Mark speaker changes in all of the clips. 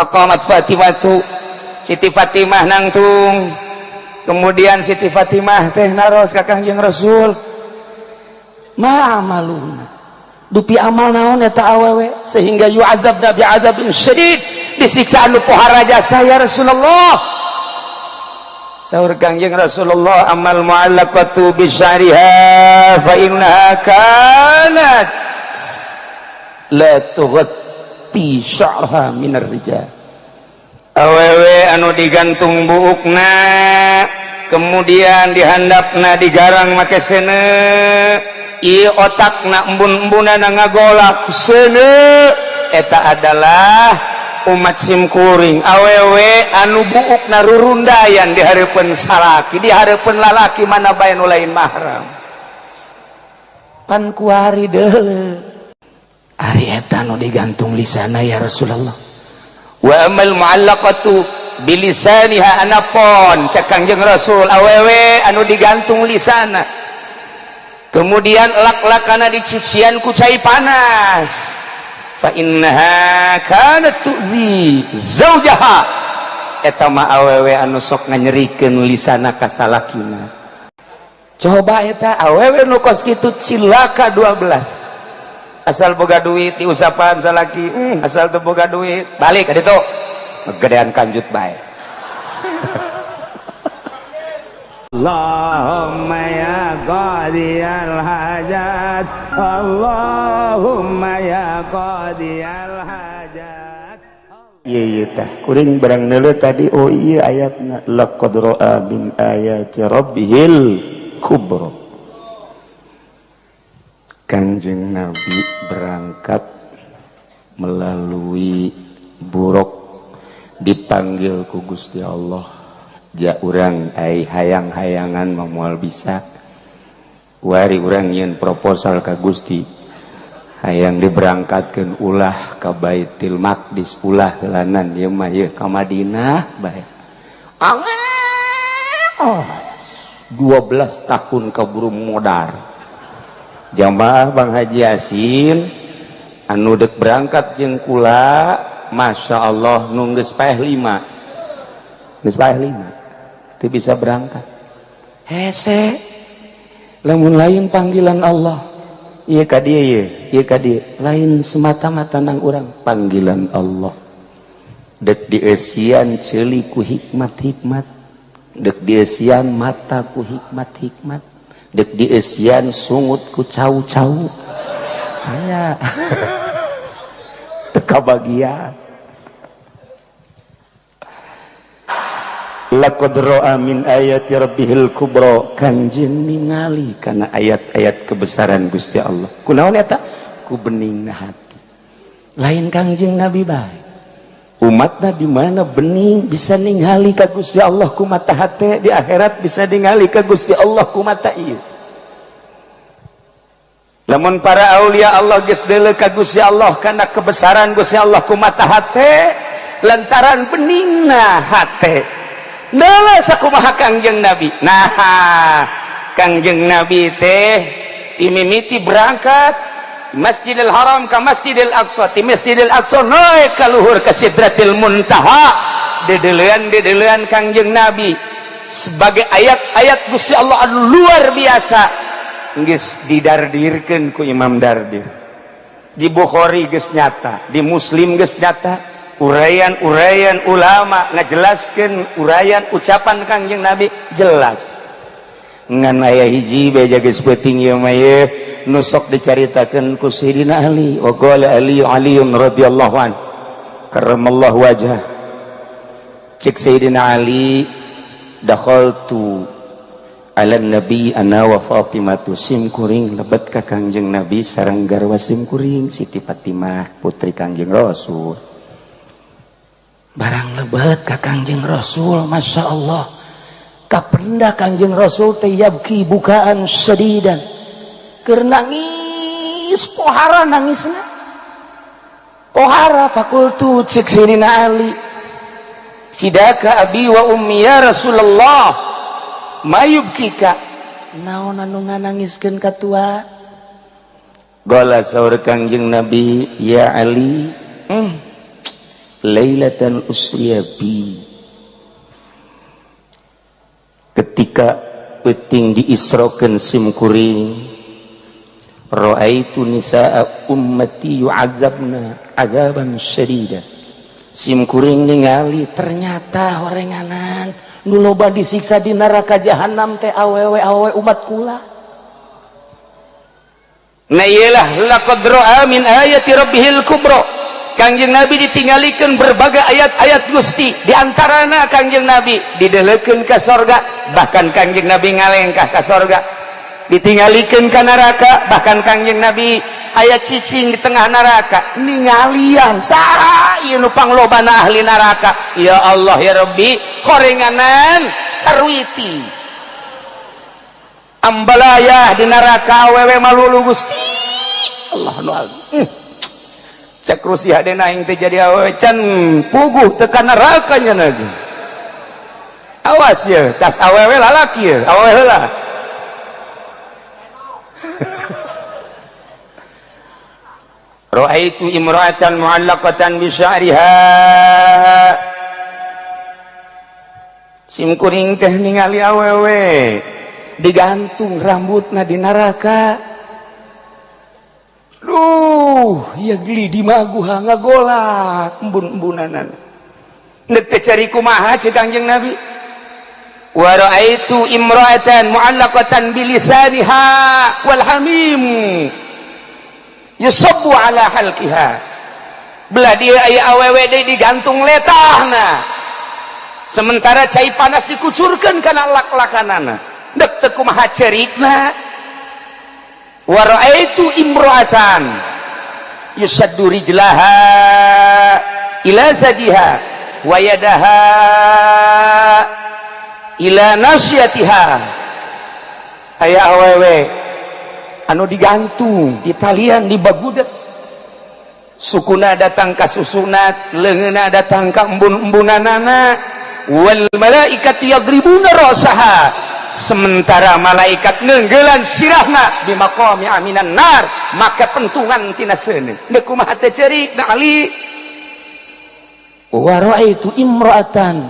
Speaker 1: Faqamat Fatimatu, Siti Fatimah nangtung. Kemudian Siti Fatimah teh naros ka Kangjeng Rasul, ma amaluna, dupi amal naon eta awewe sehingga yu'adzabna bi'adzabin syadid, disiksa anu pohara jasa ya Rasulullah. Saur Kangjeng Rasulullah, amal mu'allaqatu bisyariha fa innaha kanat la tughatti sya'ha minar rijal. Awewe anu digantung buukna kemudian dihandapna digarang make seuneu, ieu otakna embun-embunana ngagolak seuneu, eta adalah umat simkuring. Awewe anu buukna rurundayan di hareupeun salaki, di hareupeun lalaki mana bae nu lain mahram. Pan kuari deuleu ari eta nu digantung lisana ya Rasulullah. Wa amal mu'allaqatu bilisaniha anapon cak Kangjeng Rasul, awewe anu digantung lisana kemudian lak-lakana dicician ku cai panas, fa innaha kanat tu'zi zaujaha, eta mah awewe anu sok nganyerikeun lisana ka salakina. Coba eta awewe nu kos kitu cilaka 12, asal boga duit diusapan salaki, asal teu boga duit balik ka ditu gedean kanjut bae. Allahumma ya qadiyal hajat, Allahumma ya qadiyal hajat. Ieu tah kuring barang neuleuh tadi, oh iya ayatna laqad ra'a min ayati rabbihil kubra. Kanjeng Nabi berangkat melalui buruk, dipanggil ku Gusti Allah, ja urang ai hayang-hayangan moal bisa wari urang nyeun proposal ka Gusti, hayang diberangkatkeun ulah ka Baitul Maqdis, ulah heulanan ieu mah ieu ka Madinah bae. Oh, 12 tahun kaburu modar. Jamaah Bang Haji Yasin anu dek berangkat jeung kula, masya Allah nu geus paeh 5 teu bisa berangkat hese, lamun lain panggilan Allah ieu ka dieu ieu ka dieu, lain semata-mata nang urang panggilan Allah, dek dieusian ceuli ku hikmat-hikmat, dek dieusian mata ku hikmat-hikmat, dek dieusian sungut ku cau-cau aya teka bagian. Laqad ra'a min ayati rabbihil kubra, kanjeng ningali kana ayat-ayat kebesaran Gusti Allah. Kunaon eta? Ku beningna hati. Lain Kanjeng Nabi bae. Umatna di mana bening bisa ningali ka Gusti Allah ku mata hate, di akhirat bisa ningali ka Gusti Allah ku mata ieu. Lamun para aulia Allah geus deuleu ka Gusti Allah kana kebesaran Gusti Allah ku mata hate, lantaran beningna hate. Deuleu sakumaha Kangjeng Nabi. Nah, Kangjeng Nabi teh imimiti berangkat Masjidil Haram ka Masjidil Aqsa, ti Masjidil Aqsa naik ka luhur ka Sidratil Muntaha. Dedeleuan Kangjeng Nabi sebagai ayat-ayat Gusti Allah anu luar biasa geus didardirkeun ku Imam Dardir. Di Bukhari geus nyata, di Muslim geus nyata. Uraian ulama ngajelaskeun uraian ucapan Kangjeng Nabi jelas. Ngan aya hiji bae geus peuting ieu mah ye nu sok dicaritakeun ku Sayyidina Ali, wa qala Aliun radhiyallahu an karramallahu wajhah. Cek Sayyidina Ali, dakhaltu ala nabi ana wa Fatimatu, simkuring lebet ka Kangjeng Nabi sareng garwa simkuring Siti Fatimah putri Kangjeng Rasul. Barang lebet ka Kangjeng Rasul, masya Allah, kapenda Kangjeng Rasul teh yabki bukaan sedidan, keur nangis pohara nangisna pohara. Fakultu cek Sayyidina Ali, fidaka abi wa ummi ya Rasulullah, mayubkika, naon anu nganangiskeun ka tua? Qala saur Kangjeng Nabi, ya Ali, lailatan usriya bi, ketika peting diisrokeun simkuring, ra'aitu nisaa ummati yu'adzabna adzaban syadida. Simkuring ningali ternyata horenganan nu loba disiksa di neraka jahanam teh awewe umat kula. Na iyalah laqad ra'a min ayati rabbihil kubra. Kangjeng Nabi ditinggalikeun berbagai ayat-ayat Gusti, di antarana Kangjeng Nabi didelekeun ka sorga, bahkan Kangjeng Nabi ngalengkah ka sorga. Ditinggalikeun ka neraka, bahkan Kangjeng Nabi aya cicing di tengah neraka. Ningalian saha ieu nu panglobana ahli neraka. Ya Allah ya Rabbi, korenganan sarwiti ambalayah di neraka awewe malulu Gusti. Allah nu cek rusi hadena aing teh jadi awewe can puguh tekan neraka nya lagi. Awas ya, tas awewe lalaki ya, awewe heula. Ra'aitu imra'atan mu'allaqatan bi sya'riha. Simkuring teh ningali awewe digantung rambutna di neraka. Duh, ya geli di maguha ngagolak embun-embunanan. Nek teh cari kumaha ceuk Kangjeng Nabi. Wa ra'aitu imra'atan mu'allaqatan bi lisaniha wal hamim yusabbu ala halqiha. Belah dia aya awewe deui digantung letahna. Sementara cai panas dikucurkeun kana lak-lakanana. Dek teu kumaha cerikna. Wa ra'aitu imra'atan yusaddu rijlaha ila zadiha wa yadaha ila nasyatiha. Aya awewe anu digantung di talian di bagudet, sukuna datang ka susunat, leungeunna datang ka embun-embunanana. Wal malaikatu yadribuna rasaha, sementara malaikat neunggelan sirahna di maqami aminan nar, maka pentungan tina seuneu. Deuk kumaha teh ceurik da Ali. Wa ra'aitu imra'atan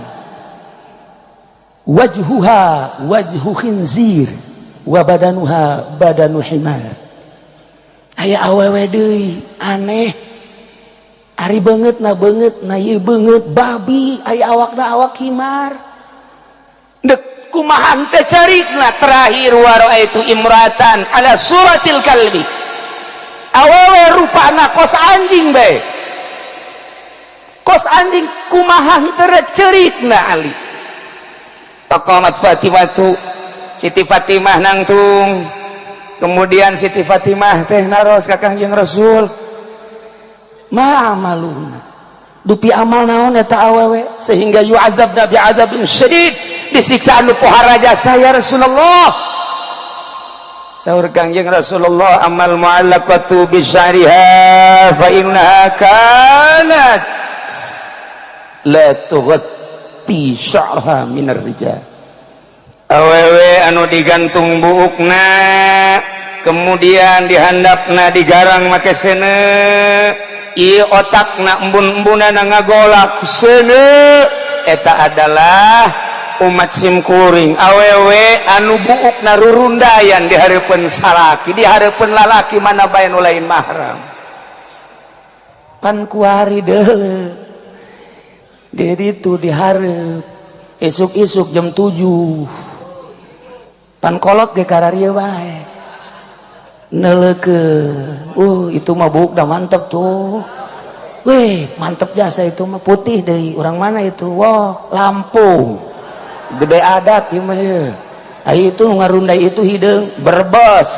Speaker 1: wajhuha wajhu khinzir wa badanuha badanu himar. Aya awewe deui aneh, ari beungeut na ieu beungeut babi, aya awakna awak himar. Dek kumaha teh carikna. Terakhir wa raaitu imratan ala suratil kalbi, awewe rupana kos anjing bae, kos anjing. Kumaha teh carikna Ali. Taqamat Fatimatu, Siti Fatimah nangtung. Kemudian Siti Fatimah teh naros ka Kangjeng Rasul, ma amaluna, dupi amal naon eta awewe sehingga yu'adzabna bi'adzabin syadid, disiksa anu pohara jasa ya Rasulullah. Saur Kangjeng Rasulullah, amal mu'allaqatu bi syariha fa innaha kanat la tughatti sya'raha minar rijal. Awewe anu digantung buukna, kemudian dihandapna digarang make seuneu, ieu otakna embun-embunana ngagolak seuneu, eta adalah umat simkuring awewe anu buukna rurundayan di hareupeun salaki, di hareupeun lalaki mana bae nu lain mahram. Pan kuari deuleu di ditu di hareup, isuk-isuk jam 7 pan kolot ge kararieu bae neulekeun. Itu mah buuk dah mantep tuh. Weh, mantep jasa itu mah, putih deui. Urang mana itu? Wah, Lampung. Gede adat ieu mah ye. Ai itu ngarundai itu hideung Brebes.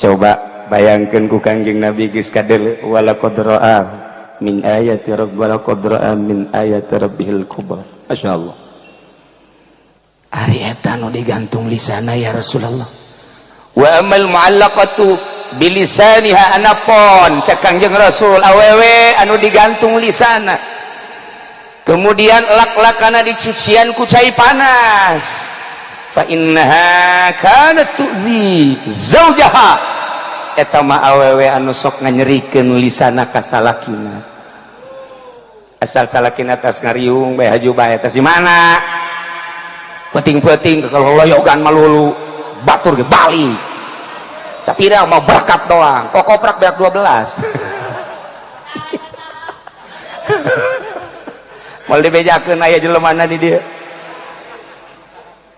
Speaker 1: Coba bayangkeun ku Kangjeng Nabi geus kadele wala qadra'a min ayati rabbana qadra'a min ayati rabbihil kubra. Masyaallah. Ari eta nu digantung lisana ya Rasulullah. Wa amal mu'allaqatu bilisaniha anapon cek Kangjeng Rasul awewe anu digantung lisana. Kemudian lak-lakana dicician ku cai panas. Fa innaha kanat tu'zi zaujaha. eta mah awewe anu sok nganyerikeun lisana ka salakina. Asal salakina tas ngariung bae haju bae eta si mana? Peuting-peuting kalau loyogan malulu batur ge bali. Sapira mau berkat doang, kok koprak beak 12. Mal dibejakeun aya jelemana di dieu.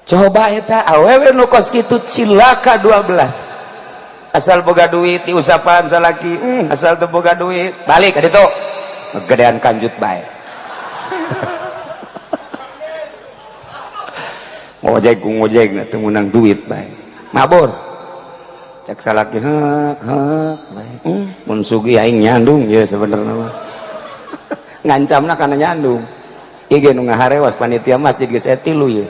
Speaker 1: Coba eta awewe nu kos kitu cilaka 12. Asal boga duit diusapan salaki, asal teu boga duit balik ka ditu. Gedean kanjut bae. Ngojek ku ngojek na teu meunang duit bae. Mabur. Cek salaki hek bae. Mun sugih aing nyandung ye sebenarnya mah. Ngancamna kana nyandung. Ieu ge nu ngaharewas panitia masjid geus etilu ye.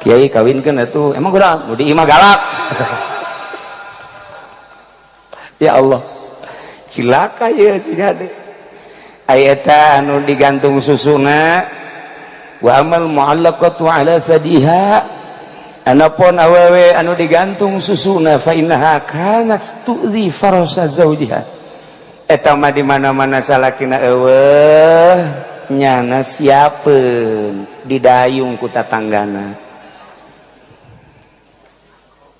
Speaker 1: Kiai kawinkeun atuh emang kudu di imah galak. Ya Allah, cilaka ya si gade. Ayata anu digantung susuna, wa amal mu'allaqatu ala sadiha. Anapun awewe anu digantung susuna, fa innaha kanat tu'zi farasa zawjiha. Eta mah di mana-mana salakina eueuh nyana siapeun didayung ku tatanggana.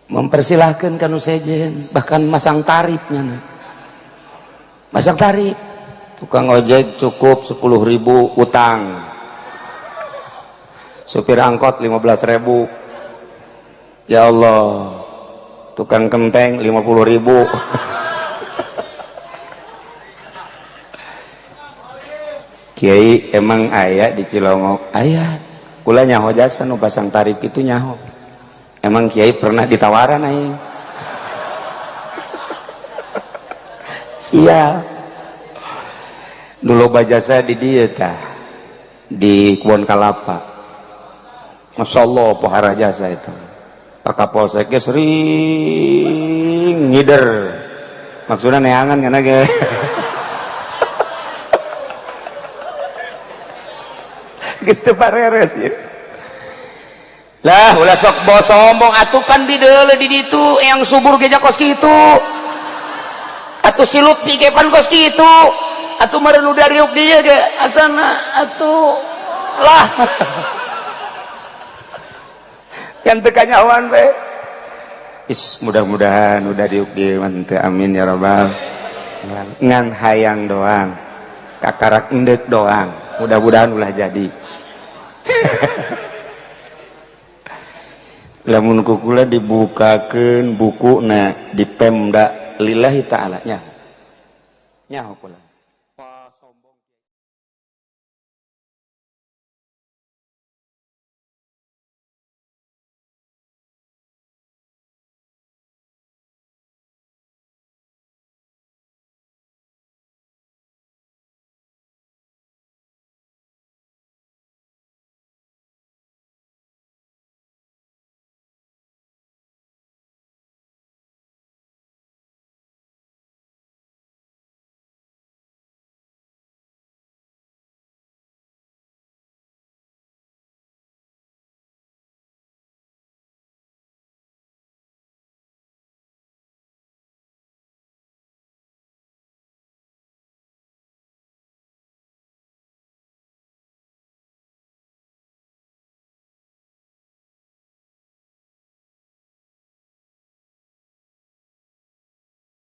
Speaker 1: Mempersilahkan kanu sejen, bahkan masang tarifnya. Masang tarif, tukang ojek cukup 10.000 utang, supir angkot 15.000. Ya Allah, tukang kenteng 50.000. Kiai emang aya di Cilongok, aya. Kula nyaho jasa nu pasang tarif itu nyaho. Emang Kiai pernah ditawaran aing? Siap. Dulu bajasa di dieu tah di Kebon Kalapa. Masya Allah pohara jasa itu. Pak Kapolsek sering ngider. Maksudnya neangan kana ge. Geus teu pareres ya. Lah ulah sok bos sombong atuh kan di deule di ditu yang subur geja kos kitu. Atuh silut pike pan kos kitu. Atuh meureun nu dariuk dieu ge asana atuh lah. Yang teu kanyahoan we. Is mudah-mudahan udah diuk dieu mah teu amin ya rabbal. Ngan hayang doang. Kakarak endek doang. Mudah-mudahan ulah jadi. Lamun kukula dibukakeun bukuna di Pemda lillahi ta'ala nya. Nya kula.